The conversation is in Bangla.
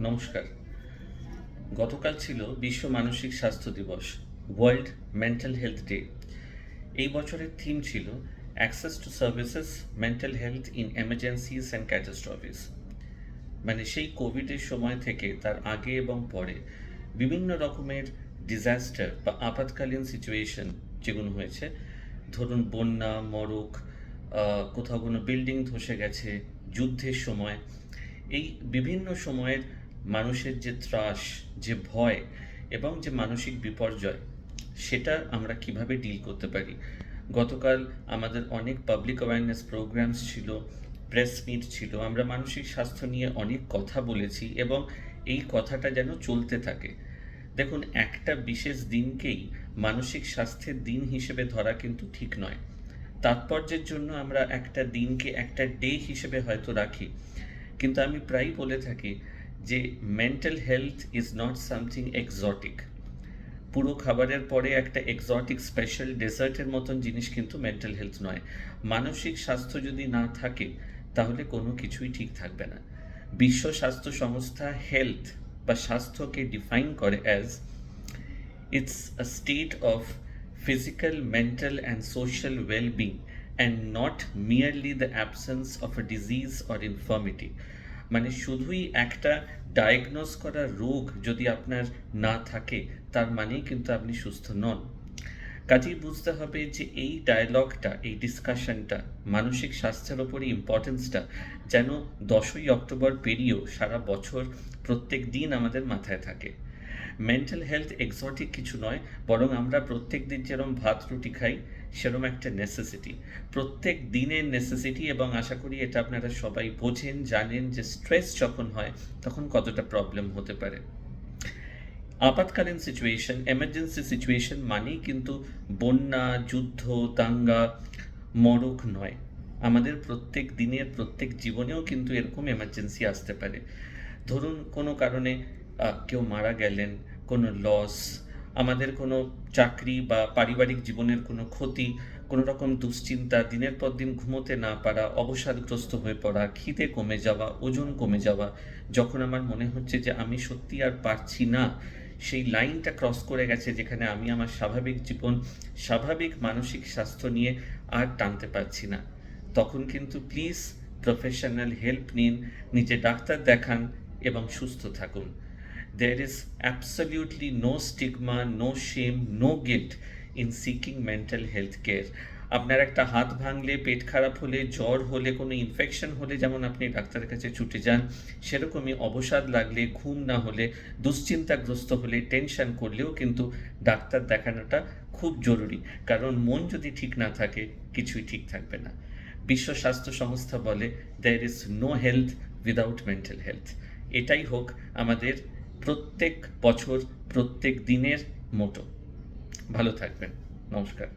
নমস্কার। গতকাল ছিল বিশ্ব মানসিক স্বাস্থ্য দিবস, ওয়ার্ল্ড মেন্টাল হেলথ ডে। এই বছরের থিম ছিল access to services, mental health in emergencies and catastrophes. মানে সেই কোভিডের সময় থেকে তার আগে এবং পরে বিভিন্ন রকমের ডিজাস্টার বা আপাতকালীন সিচুয়েশন যেগুলো হয়েছে, ধরুন বন্যা, মড়ক, কোথাও কোনো বিল্ডিং ধসে গেছে, যুদ্ধের সময়, এই বিভিন্ন সময়ের মানুষের যে ত্রাস, যে ভয় এবং যে মানসিক বিপর্যয়, সেটা আমরা কিভাবে ডিল করতে পারি। গতকাল আমাদের অনেক পাবলিক অ্যাওয়ারনেস প্রোগ্রামস ছিল, প্রেস মিট ছিল, আমরা মানসিক স্বাস্থ্য নিয়ে অনেক কথা বলেছি এবং এই কথাটা যেন চলতে থাকে। দেখুন, একটা বিশেষ দিনকেই মানসিক স্বাস্থ্যের দিন হিসেবে ধরা কিন্তু ঠিক নয়। তাৎপর্যের জন্য আমরা একটা দিনকে একটা ডে হিসেবে হয়তো রাখি, কিন্তু আমি প্রায়ই বলে থাকি যে mental health is not something exotic. পুরো খাবারের পরে একটা এক্সোটিক স্পেশাল ডেজার্টের মতন জিনিস কিন্তু মেন্টাল হেলথ নয়। মানসিক স্বাস্থ্য যদি না থাকে তাহলে কোনো কিছুই ঠিক থাকবে না। বিশ্ব স্বাস্থ্য সংস্থা হেলথ বা স্বাস্থ্যকে ডিফাইন করে as it's a state of physical, mental and social well-being and not merely the absence of a disease or infirmity. মানে শুধুই একটা ডায়াগনোজ করা রোগ যদি আপনার না থাকে তার মানেই কিন্তু আপনি সুস্থ নন। কাজেই বুঝতে হবে যে এই ডায়ালগটা, এই ডিসকাশনটা, মানসিক স্বাস্থ্যের ওপরই ইম্পর্টেন্সটা যেন 10ই অক্টোবর পেরিয়েও সারা বছর প্রত্যেক দিন আমাদের মাথায় থাকে। মেন্টাল হেলথ এক্সোটিক কিছু নয়, বরং আমরা প্রত্যেক দিন যেরকম ভাত রুটি খাই সেরকম একটা নেসেসিটি, প্রত্যেক দিনের নেসেসিটি। এবং আশা করি এটা আপনারা সবাই বোঝেন, জানেন যে স্ট্রেস যখন হয় তখন কতটা প্রবলেম হতে পারে। আপাতকালীন সিচুয়েশন, এমার্জেন্সি সিচুয়েশন মানেই কিন্তু বন্যা, যুদ্ধ, দাঙ্গা, মড়ক নয়। আমাদের প্রত্যেক দিনের প্রত্যেক জীবনেও কিন্তু এরকম এমার্জেন্সি আসতে পারে। ধরুন কোনো কারণে কেউ মারা গেলেন, কোনো লস, আমাদের কোনো চাকরি বা পারিবারিক জীবনের কোনো ক্ষতি, কোনো রকম দুশ্চিন্তা, দিনের পর দিন ঘুমোতে না পারা, অবসাদগ্রস্ত হয়ে পড়া, খিদে কমে যাওয়া, ওজন কমে যাওয়া, যখন আমার মনে হচ্ছে যে আমি সত্যি আর পারছি না, সেই লাইনটা ক্রস করে গেছে যেখানে আমি আমার স্বাভাবিক জীবন, স্বাভাবিক মানসিক স্বাস্থ্য নিয়ে আর টানতে পারছি না, তখন কিন্তু প্লিজ প্রফেশনাল হেল্প নিন, নিজে ডাক্তার দেখান এবং সুস্থ থাকুন। There is absolutely no stigma, no shame, no guilt in seeking mental health care. আপনার একটা হাত ভাঙলে, পেট খারাপ হলে, জ্বর হলে, কোনো ইনফেকশন হলে যেমন আপনি ডাক্তারের কাছে ছুটে যান, সেরকমই অবসাদ লাগলে, ঘুম না হলে, দুশ্চিন্তাগ্রস্ত হলে, টেনশন করলেও কিন্তু ডাক্তার দেখানোটা খুব জরুরি। কারণ মন যদি ঠিক না থাকে কিছুই ঠিক থাকবে না। বিশ্ব স্বাস্থ্য সংস্থা বলে there is no health without mental health. এটাই হোক আমাদের প্রত্যেক বছর প্রত্যেক দিনের মোটো। ভালো থাকবেন। নমস্কার।